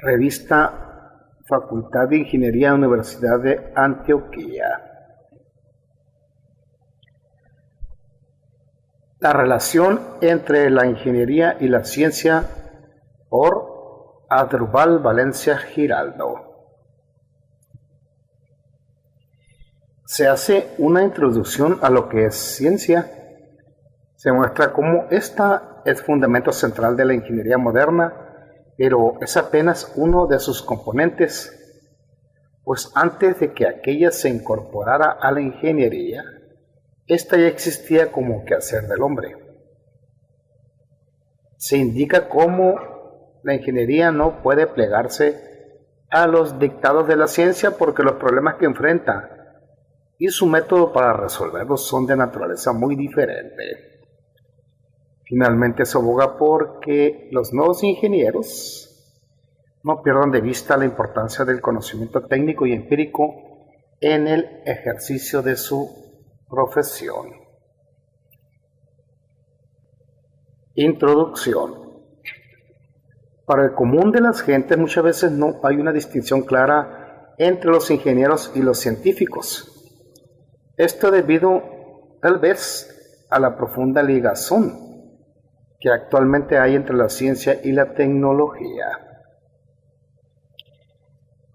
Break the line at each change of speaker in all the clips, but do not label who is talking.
Revista Facultad de Ingeniería, Universidad de Antioquia. La relación entre la ingeniería y la ciencia por Adrúbal Valencia Giraldo. Se hace una introducción a lo que es ciencia. Se muestra cómo esta es fundamento central de la ingeniería moderna, pero es apenas uno de sus componentes, pues antes de que aquella se incorporara a la ingeniería, esta ya existía como quehacer del hombre. Se indica cómo la ingeniería no puede plegarse a los dictados de la ciencia porque los problemas que enfrenta y su método para resolverlos son de naturaleza muy diferente. Finalmente se aboga porque los nuevos ingenieros no pierdan de vista la importancia del conocimiento técnico y empírico en el ejercicio de su profesión. Introducción. Para el común de las gentes muchas veces no hay una distinción clara entre los ingenieros y los científicos. Esto debido tal vez a la profunda ligazón que actualmente hay entre la ciencia y la tecnología.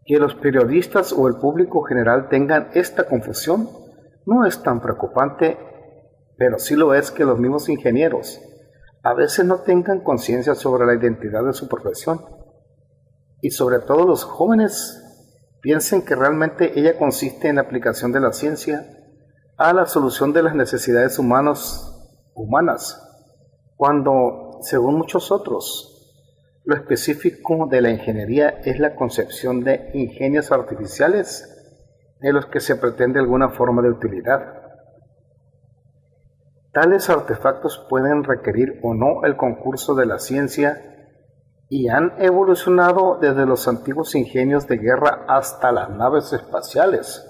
Que los periodistas o el público general tengan esta confusión no es tan preocupante, pero sí lo es que los mismos ingenieros a veces no tengan conciencia sobre la identidad de su profesión y sobre todo los jóvenes piensen que realmente ella consiste en la aplicación de la ciencia a la solución de las necesidades humanas, cuando, según muchos otros, lo específico de la ingeniería es la concepción de ingenios artificiales de los que se pretende alguna forma de utilidad. Tales artefactos pueden requerir o no el concurso de la ciencia y han evolucionado desde los antiguos ingenios de guerra hasta las naves espaciales,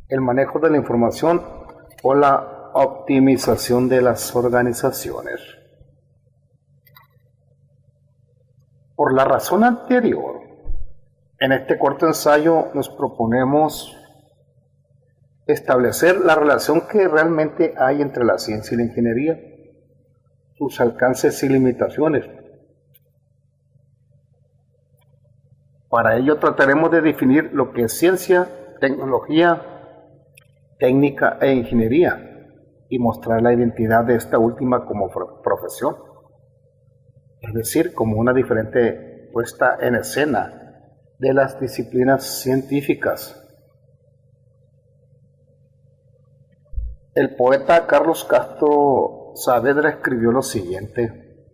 el manejo de la información o la optimización de las organizaciones. Por la razón anterior, en este corto ensayo nos proponemos establecer la relación que realmente hay entre la ciencia y la ingeniería, sus alcances y limitaciones. Para ello trataremos de definir lo que es ciencia, tecnología, técnica e ingeniería y mostrar la identidad de esta última como profesión, es decir, como una diferente puesta en escena de las disciplinas científicas. El poeta Carlos Castro Saavedra escribió lo siguiente: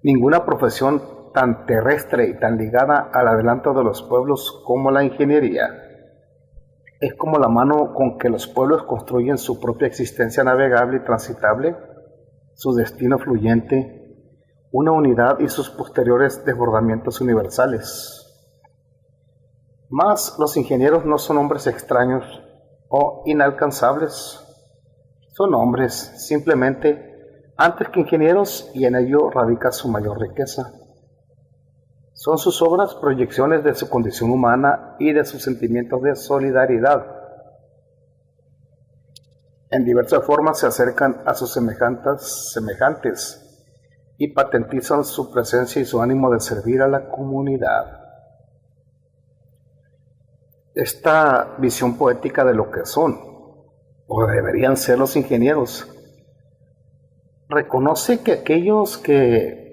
ninguna profesión tan terrestre y tan ligada al adelanto de los pueblos como la ingeniería es como la mano con que los pueblos construyen su propia existencia navegable y transitable, su destino fluyente, una unidad y sus posteriores desbordamientos universales. Mas los ingenieros no son hombres extraños o inalcanzables, son hombres simplemente antes que ingenieros y en ello radica su mayor riqueza. Son sus obras proyecciones de su condición humana y de sus sentimientos de solidaridad. En diversas formas se acercan a sus semejantes y patentizan su presencia y su ánimo de servir a la comunidad. Esta visión poética de lo que son, o deberían ser los ingenieros, reconoce que aquellos que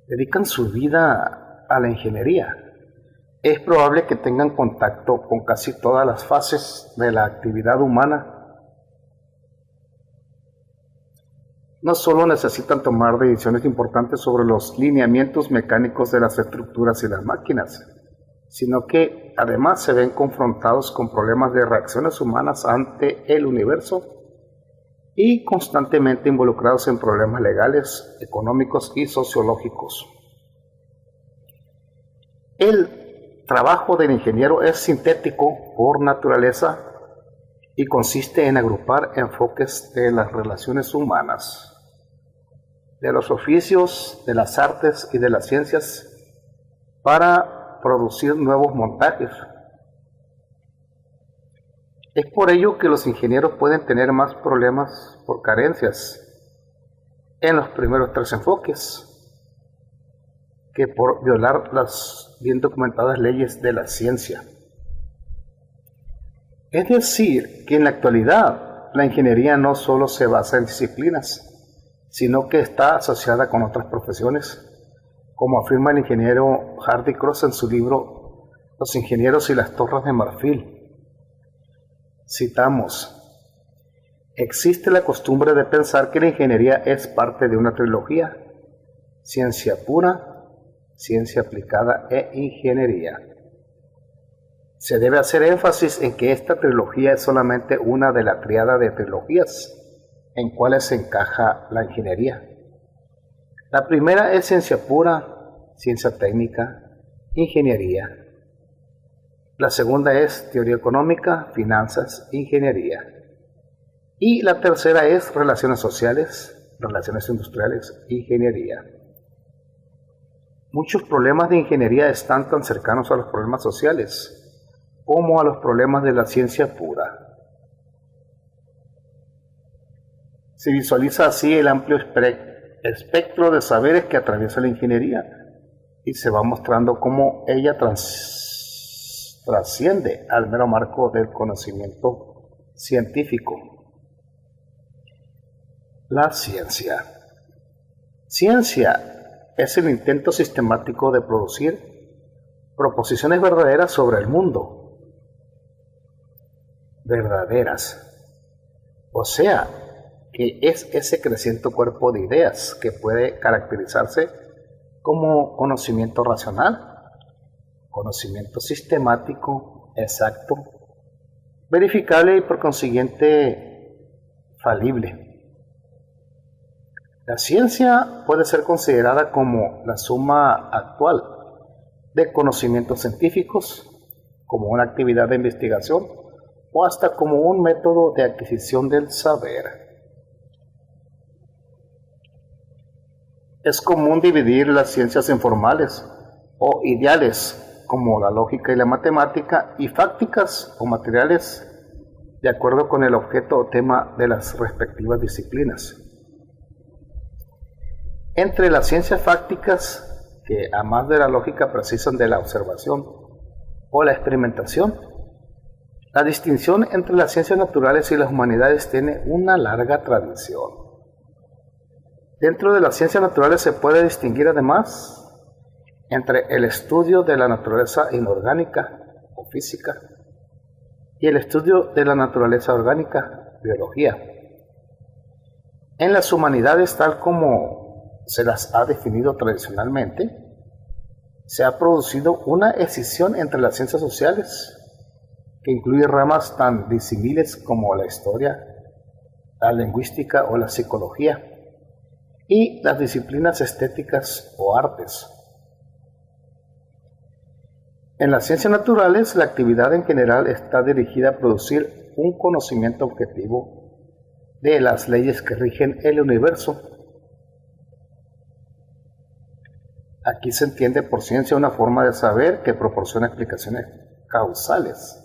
dedican su vida a la ingeniería, es probable que tengan contacto con casi todas las fases de la actividad humana. No solo necesitan tomar decisiones importantes sobre los lineamientos mecánicos de las estructuras y las máquinas, sino que además se ven confrontados con problemas de reacciones humanas ante el universo y constantemente involucrados en problemas legales, económicos y sociológicos. El trabajo del ingeniero es sintético por naturaleza y consiste en agrupar enfoques de las relaciones humanas. de los oficios, de las artes y de las ciencias para producir nuevos montajes. Es por ello que los ingenieros pueden tener más problemas por carencias en los primeros tres enfoques que por violar las bien documentadas leyes de la ciencia. Es decir, que en la actualidad la ingeniería no solo se basa en disciplinas, sino que está asociada con otras profesiones, como afirma el ingeniero Hardy Cross en su libro Los ingenieros y las torres de marfil. Citamos: existe la costumbre de pensar que la ingeniería es parte de una trilogía: ciencia pura, ciencia aplicada e ingeniería. Se debe hacer énfasis en que esta trilogía es solamente una de la tríada de trilogías en cuales se encaja la ingeniería. La primera es ciencia pura, ciencia técnica, ingeniería. La segunda es teoría económica, finanzas, ingeniería. Y la tercera es relaciones sociales, relaciones industriales, ingeniería. Muchos problemas de ingeniería están tan cercanos a los problemas sociales como a los problemas de la ciencia pura. Se visualiza así el amplio espectro de saberes que atraviesa la ingeniería y se va mostrando cómo ella trasciende al mero marco del conocimiento científico. La ciencia. Ciencia es el intento sistemático de producir proposiciones verdaderas sobre el mundo. Verdaderas. O sea, que es ese creciente cuerpo de ideas que puede caracterizarse como conocimiento racional, conocimiento sistemático, exacto, verificable y por consiguiente falible. La ciencia puede ser considerada como la suma actual de conocimientos científicos, como una actividad de investigación o hasta como un método de adquisición del saber. Es común dividir las ciencias en formales o ideales, como la lógica y la matemática, y fácticas o materiales, de acuerdo con el objeto o tema de las respectivas disciplinas. Entre las ciencias fácticas, que a más de la lógica precisan de la observación o la experimentación, la distinción entre las ciencias naturales y las humanidades tiene una larga tradición. Dentro de las ciencias naturales se puede distinguir además entre el estudio de la naturaleza inorgánica o física y el estudio de la naturaleza orgánica, biología. En las humanidades, tal como se las ha definido tradicionalmente, se ha producido una escisión entre las ciencias sociales, que incluye ramas tan disímiles como la historia, la lingüística o la psicología, y las disciplinas estéticas o artes. En las ciencias naturales, la actividad en general está dirigida a producir un conocimiento objetivo de las leyes que rigen el universo. Aquí se entiende por ciencia una forma de saber que proporciona explicaciones causales,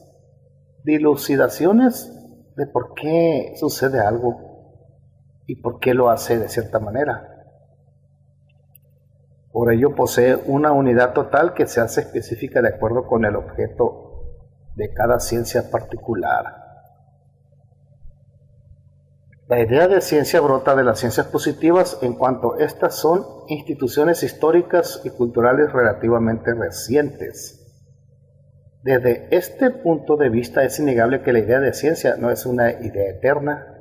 dilucidaciones de por qué sucede algo y por qué lo hace de cierta manera. Por ello posee una unidad total que se hace específica de acuerdo con el objeto de cada ciencia particular. La idea de ciencia brota de las ciencias positivas en cuanto estas son instituciones históricas y culturales relativamente recientes. Desde este punto de vista es innegable que la idea de ciencia no es una idea eterna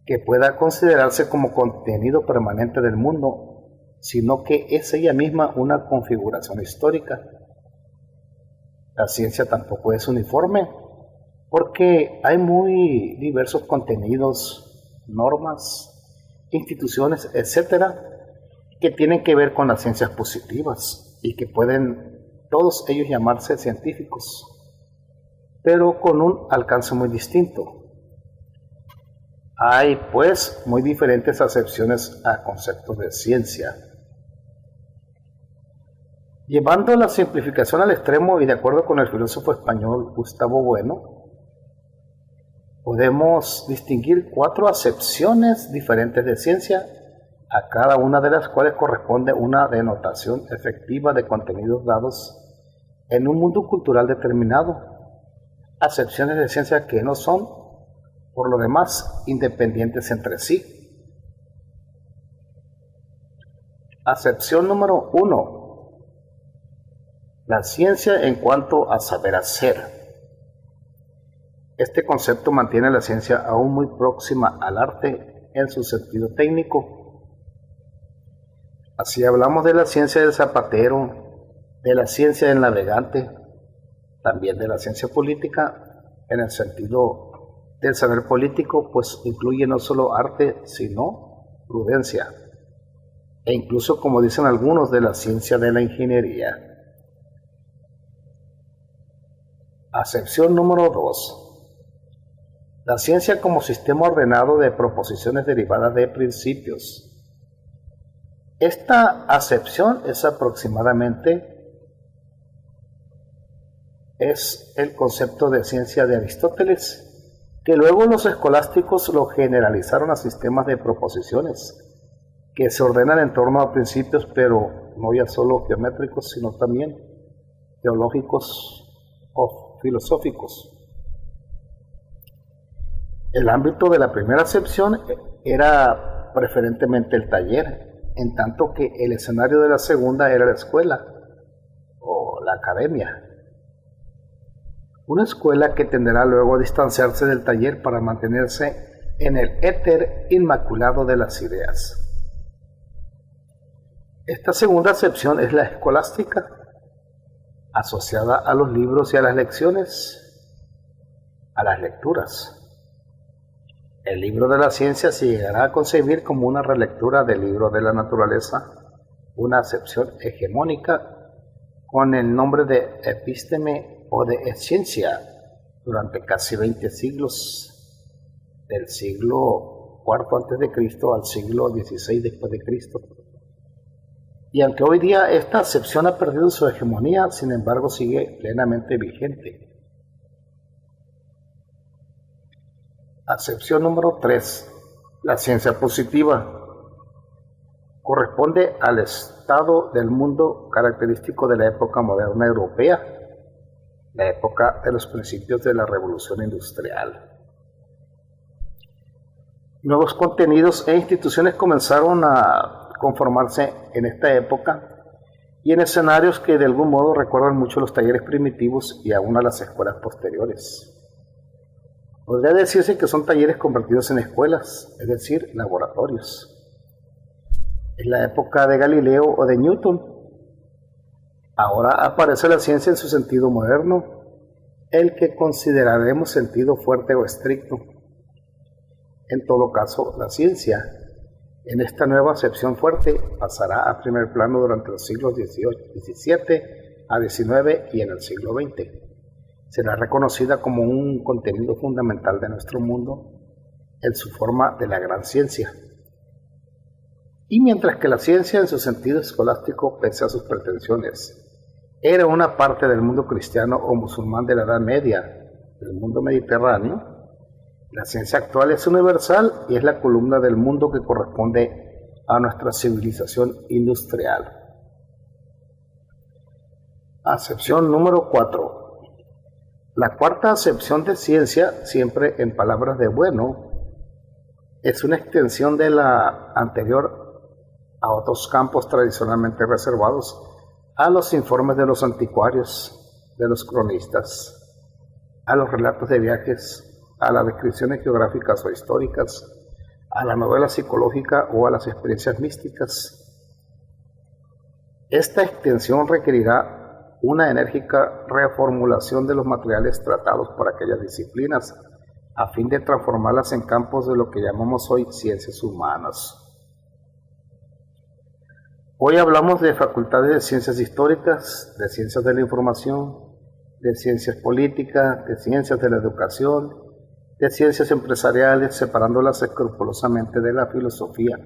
que pueda considerarse como contenido permanente del mundo, sino que es ella misma una configuración histórica. La ciencia tampoco es uniforme, porque hay muy diversos contenidos, normas, instituciones, etcétera, que tienen que ver con las ciencias positivas y que pueden todos ellos llamarse científicos, pero con un alcance muy distinto. Hay, pues, muy diferentes acepciones a conceptos de ciencia. Llevando la simplificación al extremo y de acuerdo con el filósofo español Gustavo Bueno, podemos distinguir 4 acepciones diferentes de ciencia, a cada una de las cuales corresponde una denotación efectiva de contenidos dados en un mundo cultural determinado. Acepciones de ciencia que no son, por lo demás, independientes entre sí. Acepción número 1. La ciencia en cuanto a saber hacer. Este concepto mantiene a la ciencia aún muy próxima al arte en su sentido técnico. Así hablamos de la ciencia del zapatero, de la ciencia del navegante, también de la ciencia política en el sentido del saber político, pues incluye no solo arte, sino prudencia, e incluso, como dicen algunos, de la ciencia de la ingeniería. Acepción número 2. La ciencia como sistema ordenado de proposiciones derivadas de principios. Esta acepción es el concepto de ciencia de Aristóteles, que luego los escolásticos lo generalizaron a sistemas de proposiciones, que se ordenan en torno a principios, pero no ya solo geométricos, sino también teológicos o filosóficos. El ámbito de la primera acepción era preferentemente el taller, en tanto que el escenario de la segunda era la escuela o la academia. Una escuela que tenderá luego a distanciarse del taller para mantenerse en el éter inmaculado de las ideas. Esta segunda acepción es la escolástica, asociada a los libros y a las lecciones, a las lecturas. El libro de la ciencia se llegará a concebir como una relectura del libro de la naturaleza, una acepción hegemónica con el nombre de episteme o de ciencia durante casi 20 siglos, del siglo IV a.C. al siglo XVI después de Cristo. Y aunque hoy día esta acepción ha perdido su hegemonía, sin embargo sigue plenamente vigente. Acepción número 3. La ciencia positiva. Corresponde al estado del mundo característico de la época moderna europea, la época de los principios de la revolución industrial. Nuevos contenidos e instituciones comenzaron a conformarse en esta época y en escenarios que de algún modo recuerdan mucho los talleres primitivos y aún a las escuelas posteriores. Podría decirse que son talleres convertidos en escuelas, es decir, laboratorios. En la época de Galileo o de Newton. Ahora aparece la ciencia en su sentido moderno, el que consideraremos sentido fuerte o estricto. En todo caso, la ciencia, en esta nueva acepción fuerte, pasará a primer plano durante los siglos XVII a XIX y en el siglo XX. Será reconocida como un contenido fundamental de nuestro mundo en su forma de la gran ciencia. Y mientras que la ciencia en su sentido escolástico, pese a sus pretensiones, era una parte del mundo cristiano o musulmán de la Edad Media, del mundo mediterráneo, la ciencia actual es universal y es la columna del mundo que corresponde a nuestra civilización industrial. Acepción número 4. La cuarta acepción de ciencia, siempre en palabras de Bueno, es una extensión de la anterior a otros campos tradicionalmente reservados a los informes de los anticuarios, de los cronistas, a los relatos de viajes, a las descripciones geográficas o históricas, a la novela psicológica o a las experiencias místicas. Esta extensión requerirá una enérgica reformulación de los materiales tratados por aquellas disciplinas, a fin de transformarlas en campos de lo que llamamos hoy ciencias humanas. Hoy hablamos de facultades de ciencias históricas, de ciencias de la información, de ciencias políticas, de ciencias de la educación, de ciencias empresariales, separándolas escrupulosamente de la filosofía.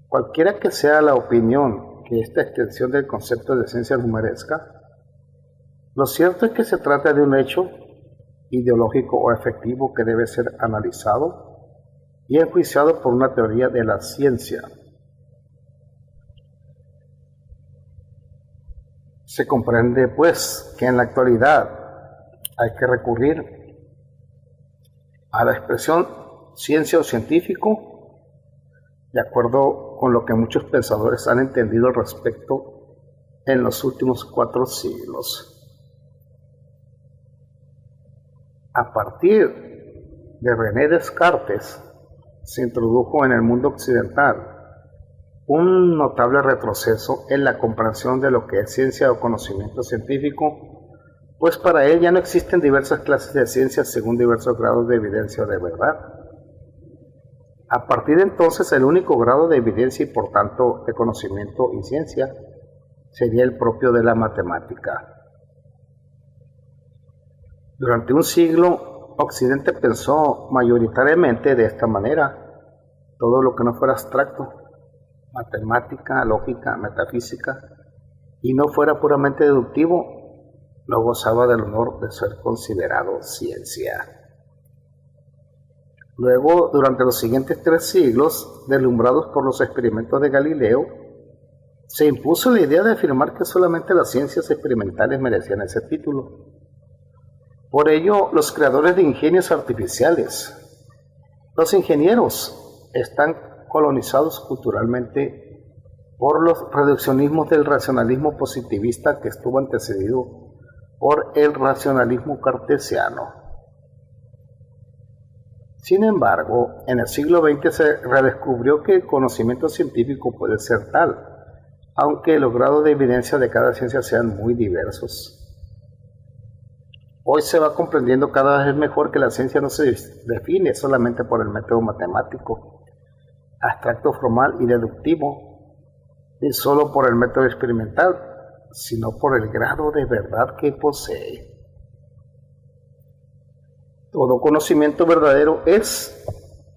Cualquiera que sea la opinión que esta extensión del concepto de ciencia nos merezca, lo cierto es que se trata de un hecho ideológico o efectivo que debe ser analizado y enjuiciado por una teoría de la ciencia. Se comprende, pues, que en la actualidad hay que recurrir a la expresión ciencia o científico, de acuerdo con lo que muchos pensadores han entendido al respecto en los últimos 4 siglos. A partir de René Descartes, se introdujo en el mundo occidental un notable retroceso en la comprensión de lo que es ciencia o conocimiento científico, pues para él ya no existen diversas clases de ciencias según diversos grados de evidencia o de verdad. A partir de entonces, el único grado de evidencia y por tanto de conocimiento y ciencia sería el propio de la matemática. Durante un siglo, Occidente pensó mayoritariamente de esta manera: todo lo que no fuera abstracto, matemática, lógica, metafísica, y no fuera puramente deductivo, no gozaba del honor de ser considerado ciencia. Luego, durante los siguientes 3 siglos, deslumbrados por los experimentos de Galileo, se impuso la idea de afirmar que solamente las ciencias experimentales merecían ese título. Por ello, los creadores de ingenios artificiales, los ingenieros, están colonizados culturalmente por los reduccionismos del racionalismo positivista que estuvo antecedido por el racionalismo cartesiano. Sin embargo, en el siglo XX se redescubrió que el conocimiento científico puede ser tal, aunque los grados de evidencia de cada ciencia sean muy diversos. Hoy se va comprendiendo cada vez mejor que la ciencia no se define solamente por el método matemático, abstracto, formal y deductivo, ni solo por el método experimental, sino por el grado de verdad que posee. Todo conocimiento verdadero es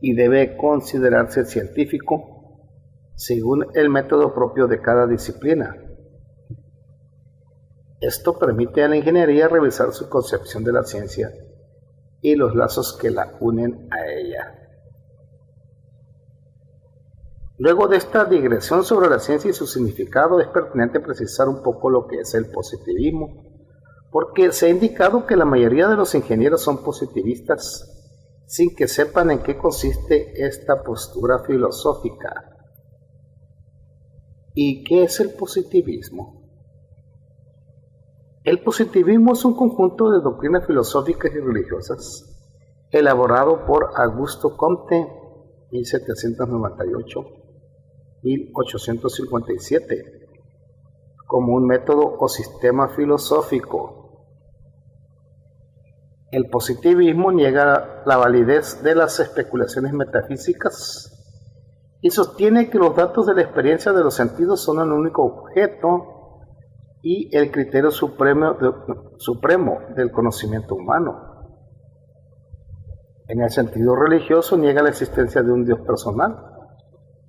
y debe considerarse científico según el método propio de cada disciplina. Esto permite a la ingeniería revisar su concepción de la ciencia y los lazos que la unen a ella. Luego de esta digresión sobre la ciencia y su significado, es pertinente precisar un poco lo que es el positivismo, porque se ha indicado que la mayoría de los ingenieros son positivistas, sin que sepan en qué consiste esta postura filosófica. ¿Y qué es el positivismo? El positivismo es un conjunto de doctrinas filosóficas y religiosas elaborado por Auguste Comte, 1798-1857, como un método o sistema filosófico. El positivismo niega la validez de las especulaciones metafísicas y sostiene que los datos de la experiencia de los sentidos son el único objeto y el criterio supremo del conocimiento humano. En el sentido religioso, niega la existencia de un Dios personal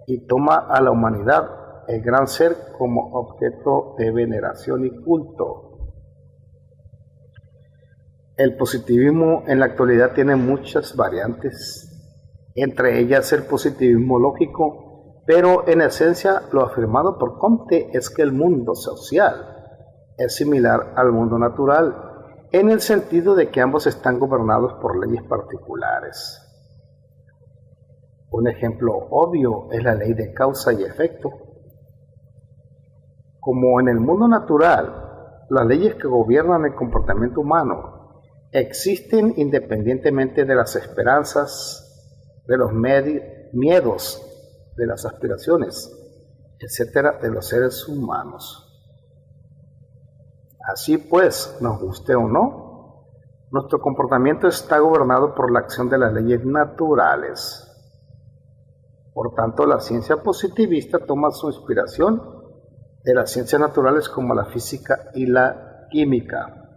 y toma a la humanidad, el gran ser, como objeto de veneración y culto. El positivismo en la actualidad tiene muchas variantes, entre ellas el positivismo lógico, pero en esencia lo afirmado por Comte es que el mundo social es similar al mundo natural, en el sentido de que ambos están gobernados por leyes particulares. Un ejemplo obvio es la ley de causa y efecto. Como en el mundo natural, las leyes que gobiernan el comportamiento humano existen independientemente de las esperanzas, de los miedos, de las aspiraciones, etcétera, de los seres humanos. Así pues, nos guste o no, nuestro comportamiento está gobernado por la acción de las leyes naturales. Por tanto, la ciencia positivista toma su inspiración de las ciencias naturales como la física y la química.